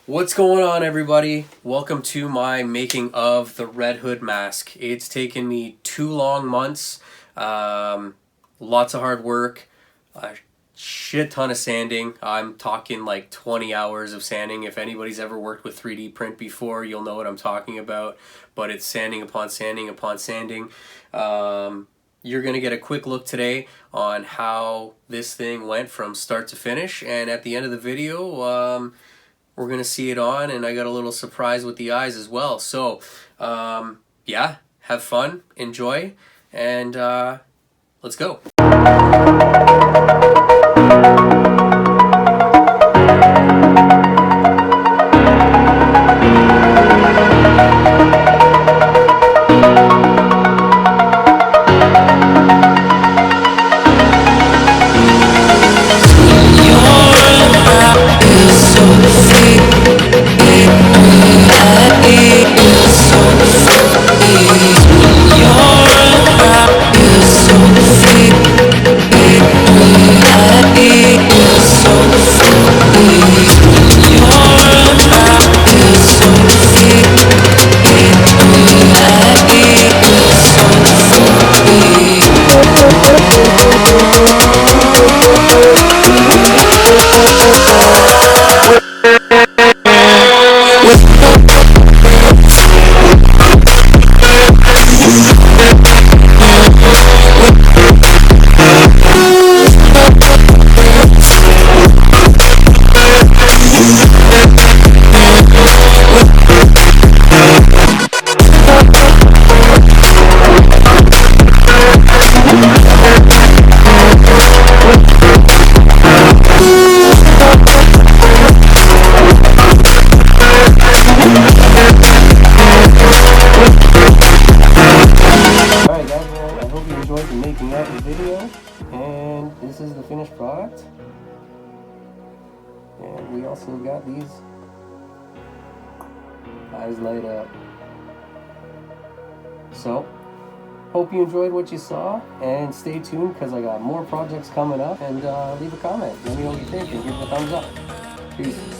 What's going on, everybody? Welcome to my making of the Red Hood mask. It's taken me 2 long months, lots of hard work, a shit ton of sanding. I'm talking like 20 hours of sanding. If anybody's ever worked with 3D print before, you'll know what I'm talking about, but it's sanding upon sanding upon sanding. You're going to get a quick look today on how this thing went from start to finish, and at the end of the video, we're going to see it on, and I got a little surprise with the eyes as well. So, yeah, have fun, enjoy, and let's go. Making out the video, and this is the finished product. And we also got these eyes light up. So hope you enjoyed what you saw, and stay tuned because I got more projects coming up, and leave a comment, let me know what you think, and give it a thumbs up. Peace.